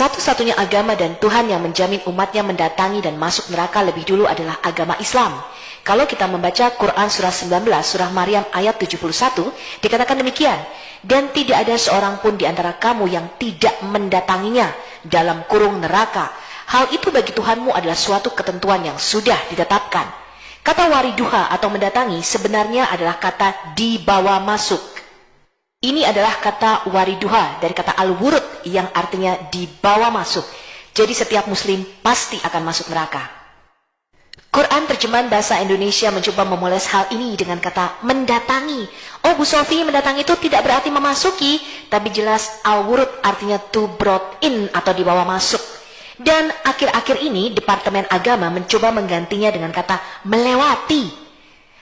Satu-satunya agama dan Tuhan yang menjamin umatnya mendatangi dan masuk neraka lebih dulu adalah agama Islam. Kalau kita membaca Quran surah 19, surah Maryam ayat 71, dikatakan demikian. Dan tidak ada seorang pun di antara kamu yang tidak mendatanginya dalam kurung neraka. Hal itu bagi Tuhanmu adalah suatu ketentuan yang sudah ditetapkan. Kata wariduha atau mendatangi sebenarnya adalah kata dibawa masuk. Ini adalah kata wariduha dari kata al-wurud yang artinya dibawa masuk. Jadi setiap muslim pasti akan masuk neraka. Quran terjemahan bahasa Indonesia mencoba memoles hal ini dengan kata mendatangi. Oh Bu Sofi, mendatangi itu tidak berarti memasuki, tapi jelas al-wurud artinya to brought in atau dibawa masuk. Dan akhir-akhir ini Departemen Agama mencoba menggantinya dengan kata melewati.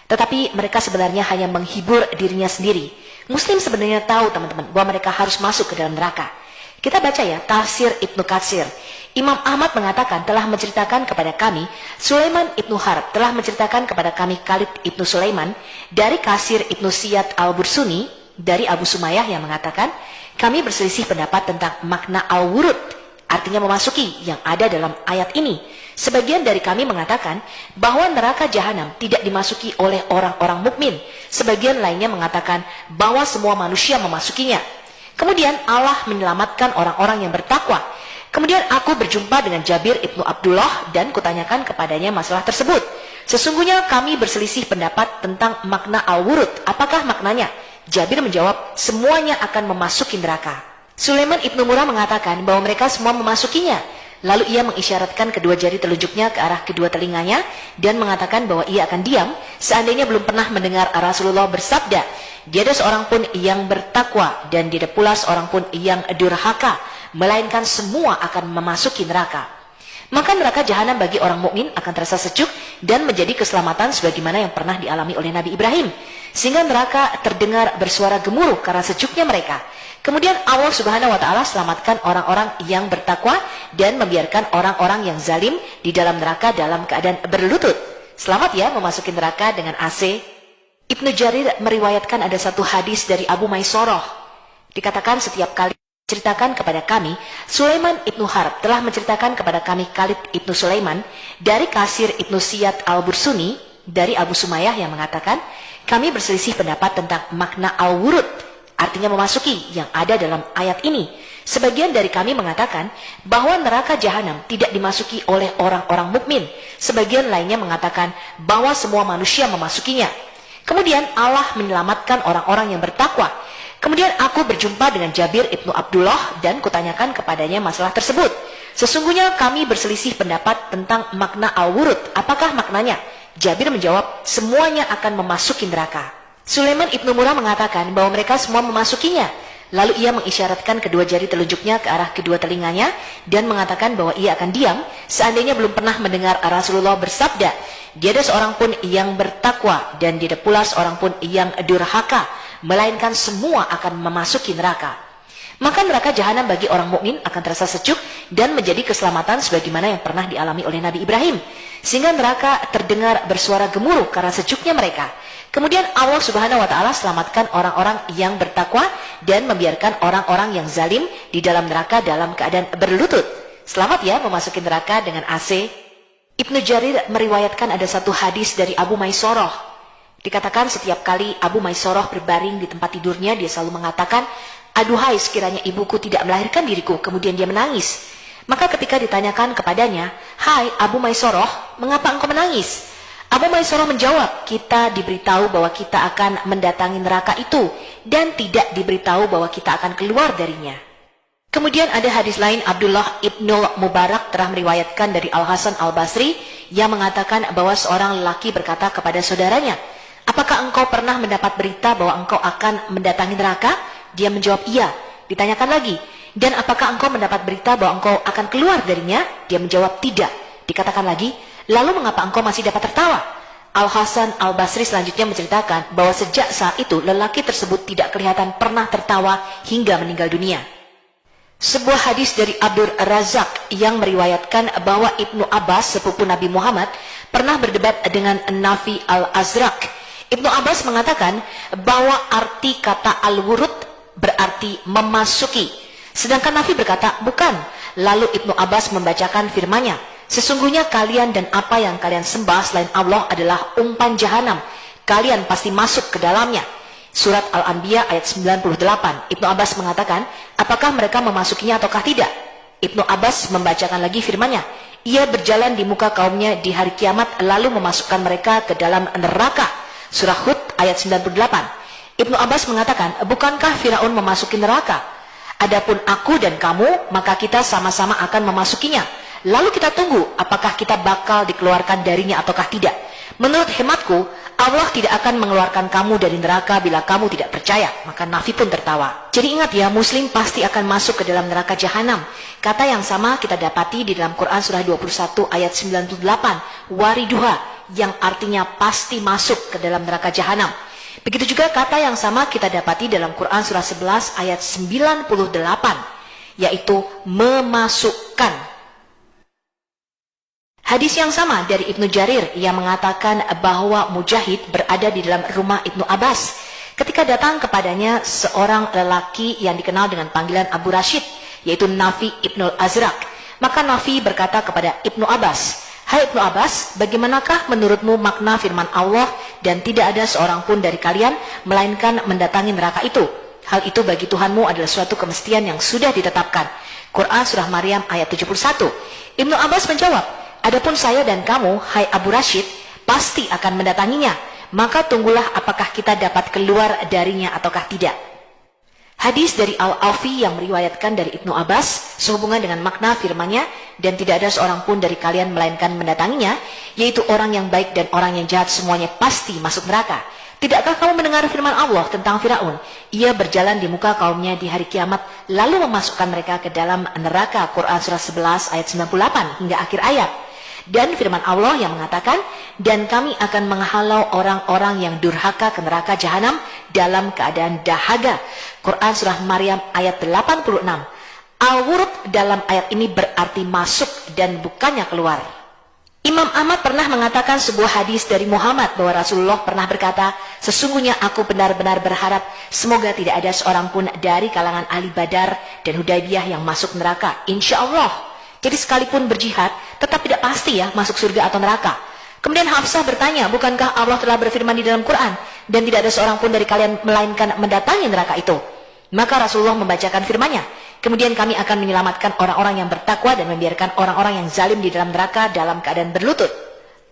Tetapi mereka sebenarnya hanya menghibur dirinya sendiri. Muslim sebenarnya tahu teman-teman bahwa mereka harus masuk ke dalam neraka. Kita baca ya tafsir Ibnu Katsir. Imam Ahmad mengatakan telah menceritakan kepada kami, Sulaiman Ibnu Harb telah menceritakan kepada kami Khalid Ibnu Sulaiman dari Kasir Ibnu Siyad Al-Bursuni dari Abu Sumayyah yang mengatakan, kami berselisih pendapat tentang makna al-wurud, artinya memasuki yang ada dalam ayat ini. Sebagian dari kami mengatakan bahwa neraka jahanam tidak dimasuki oleh orang-orang mukmin. Sebagian lainnya mengatakan bahwa semua manusia memasukinya. Kemudian Allah menyelamatkan orang-orang yang bertakwa. Kemudian aku berjumpa dengan Jabir ibnu Abdullah dan kutanyakan kepadanya masalah tersebut. Sesungguhnya kami berselisih pendapat tentang makna al-wurud. Apakah maknanya? Jabir menjawab, semuanya akan memasuki neraka. Sulaiman ibnu Murrah mengatakan bahwa mereka semua memasukinya. Lalu ia mengisyaratkan kedua jari telunjuknya ke arah kedua telinganya dan mengatakan bahwa ia akan diam seandainya belum pernah mendengar Rasulullah bersabda, tiada seorang pun yang bertakwa dan tidak pula seorang pun yang durhaka, melainkan semua akan memasuki neraka. Maka neraka jahanam bagi orang mukmin akan terasa sejuk dan menjadi keselamatan sebagaimana yang pernah dialami oleh Nabi Ibrahim. Sehingga neraka terdengar bersuara gemuruh karena sejuknya mereka. Kemudian Allah Subhanahu wa taala selamatkan orang-orang yang bertakwa dan membiarkan orang-orang yang zalim di dalam neraka dalam keadaan berlutut. Selamat ya memasuki neraka dengan AC. Ibnu Jarir meriwayatkan ada satu hadis dari Abu Maisoroh. Dikatakan setiap kali ceritakan kepada kami, Sulaiman Ibnu Harb telah menceritakan kepada kami Khalid Ibnu Sulaiman dari Kasir Ibnu Siyad Al-Bursuni dari Abu Sumayyah yang mengatakan, kami berselisih pendapat tentang makna al-wurud, artinya memasuki yang ada dalam ayat ini. Sebagian dari kami mengatakan bahwa neraka jahanam tidak dimasuki oleh orang-orang mukmin. Sebagian lainnya mengatakan bahwa semua manusia memasukinya. Kemudian Allah menyelamatkan orang-orang yang bertakwa. Kemudian aku berjumpa dengan Jabir ibnu Abdullah dan kutanyakan kepadanya masalah tersebut. Sesungguhnya kami berselisih pendapat tentang makna al-wurud. Apakah maknanya? Jabir menjawab, semuanya akan memasuki neraka. Sulaiman ibnu Murrah mengatakan bahwa mereka semua memasukinya. Lalu ia mengisyaratkan kedua jari telunjuknya ke arah kedua telinganya dan mengatakan bahwa ia akan diam seandainya belum pernah mendengar Rasulullah bersabda, tiada seorang pun yang bertakwa dan tidak pula seorang pun yang durhaka, melainkan semua akan memasuki neraka. Maka neraka jahanam bagi orang mukmin akan terasa sejuk dan menjadi keselamatan sebagaimana yang pernah dialami oleh Nabi Ibrahim. Sehingga neraka terdengar bersuara gemuruh karena sejuknya mereka. Kemudian Allah Subhanahu wa taala selamatkan orang-orang yang bertakwa dan membiarkan orang-orang yang zalim di dalam neraka dalam keadaan berlutut. Selamat ya memasuki neraka dengan AC. Ibnu Jarir meriwayatkan ada satu hadis dari Abu Maisoroh. Dikatakan setiap kali Abu Maisoroh berbaring di tempat tidurnya, dia selalu mengatakan, aduhai sekiranya ibuku tidak melahirkan diriku. Kemudian dia menangis. Maka ketika ditanyakan kepadanya, hai Abu Maisoroh, mengapa engkau menangis? Abu Maisoroh menjawab, kita diberitahu bahwa kita akan mendatangi neraka itu dan tidak diberitahu bahwa kita akan keluar darinya. Kemudian ada hadis lain, Abdullah ibnu Mubarak telah meriwayatkan dari Al-Hasan Al-Basri yang mengatakan bahwa seorang lelaki berkata kepada saudaranya, apakah engkau pernah mendapat berita bahwa engkau akan mendatangi neraka? Dia menjawab iya. Ditanyakan lagi, dan apakah engkau mendapat berita bahwa engkau akan keluar darinya? Dia menjawab tidak. Dikatakan lagi, lalu mengapa engkau masih dapat tertawa? Al-Hasan Al-Basri selanjutnya menceritakan bahwa sejak saat itu lelaki tersebut tidak kelihatan pernah tertawa hingga meninggal dunia. Sebuah hadis dari Abdur Razak yang meriwayatkan bahwa Ibnu Abbas, sepupu Nabi Muhammad, pernah berdebat dengan Nafi Al-Azraq. Ibnu Abbas mengatakan bahwa arti kata al-wurud berarti memasuki. Sedangkan Nafi berkata, bukan. Lalu Ibnu Abbas membacakan firman-Nya, sesungguhnya kalian dan apa yang kalian sembah selain Allah adalah umpan jahanam. Kalian pasti masuk ke dalamnya. Surat Al-Anbiya ayat 98. Ibnu Abbas mengatakan, apakah mereka memasukinya ataukah tidak? Ibnu Abbas membacakan lagi firman-Nya, ia berjalan di muka kaumnya di hari kiamat lalu memasukkan mereka ke dalam neraka. Surah Hud ayat 98. Ibnu Abbas mengatakan, bukankah Firaun memasuki neraka? Adapun aku dan kamu, maka kita sama-sama akan memasukinya. Lalu kita tunggu apakah kita bakal dikeluarkan darinya ataukah tidak. Menurut hematku, Allah tidak akan mengeluarkan kamu dari neraka bila kamu tidak percaya. Maka Nafi pun tertawa. Jadi ingat ya, muslim pasti akan masuk ke dalam neraka jahanam. Kata yang sama kita dapati di dalam Quran surah 21 ayat 98, wariduha, yang artinya pasti masuk ke dalam neraka jahanam. Begitu juga kata yang sama kita dapati dalam Quran surah 11 ayat 98, yaitu memasukkan. Hadis yang sama dari Ibnu Jarir yang mengatakan bahwa Mujahid berada di dalam rumah Ibnu Abbas ketika datang kepadanya seorang lelaki yang dikenal dengan panggilan Abu Rashid, yaitu Nafi Ibnul Azraq. Maka Nafi berkata kepada Ibnu Abbas, hai Ibnu Abbas, bagaimanakah menurutmu makna firman Allah dan tidak ada seorang pun dari kalian melainkan mendatangi neraka itu? Hal itu bagi Tuhanmu adalah suatu kemestian yang sudah ditetapkan. Quran surah Maryam ayat 71. Ibnu Abbas menjawab, adapun saya dan kamu, hai Abu Rashid, pasti akan mendatanginya. Maka tunggulah apakah kita dapat keluar darinya ataukah tidak. Hadis dari Al-Alfi yang meriwayatkan dari Ibnu Abbas sehubungan dengan makna firman-Nya, dan tidak ada seorang pun dari kalian melainkan mendatanginya, yaitu orang yang baik dan orang yang jahat semuanya pasti masuk neraka. Tidakkah kamu mendengar firman Allah tentang Firaun? Ia berjalan di muka kaumnya di hari kiamat lalu memasukkan mereka ke dalam neraka. Quran surah 11 ayat 98 hingga akhir ayat. Dan firman Allah yang mengatakan, dan kami akan menghalau orang-orang yang durhaka ke neraka jahanam dalam keadaan dahaga. Quran surah Maryam ayat 86. Al-wurud dalam ayat ini berarti masuk dan bukannya keluar. Imam Ahmad pernah mengatakan sebuah hadis dari Muhammad bahwa Rasulullah pernah berkata, sesungguhnya aku benar-benar berharap semoga tidak ada seorang pun dari kalangan ahli Badar dan Hudaybiyah yang masuk neraka, insya Allah. Jadi sekalipun berjihad, tetap tidak pasti ya masuk surga atau neraka. Kemudian Hafsah bertanya, bukankah Allah telah berfirman di dalam Quran, dan tidak ada seorang pun dari kalian melainkan mendatangi neraka itu? Maka Rasulullah membacakan firman-Nya, kemudian kami akan menyelamatkan orang-orang yang bertakwa dan membiarkan orang-orang yang zalim di dalam neraka dalam keadaan berlutut.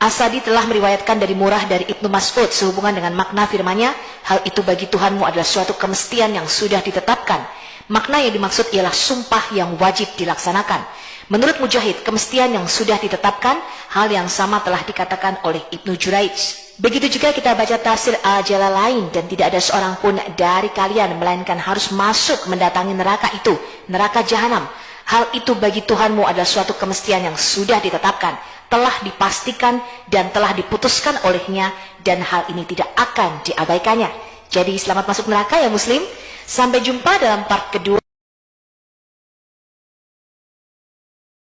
As-Sadi telah meriwayatkan dari Murrah dari Ibnu Mas'ud sehubungan dengan makna firman-Nya, hal itu bagi Tuhanmu adalah suatu kemestian yang sudah ditetapkan. Makna yang dimaksud ialah sumpah yang wajib dilaksanakan. Menurut Mujahid, kemestian yang sudah ditetapkan, hal yang sama telah dikatakan oleh Ibnu Juraij. Begitu juga kita baca tafsir Al-Jalalain, dan tidak ada seorang pun dari kalian melainkan harus masuk mendatangi neraka itu, neraka jahanam. Hal itu bagi Tuhanmu adalah suatu kemestian yang sudah ditetapkan, telah dipastikan dan telah diputuskan olehnya, dan hal ini tidak akan diabaikannya. Jadi selamat masuk neraka ya muslim. Sampai jumpa dalam part kedua.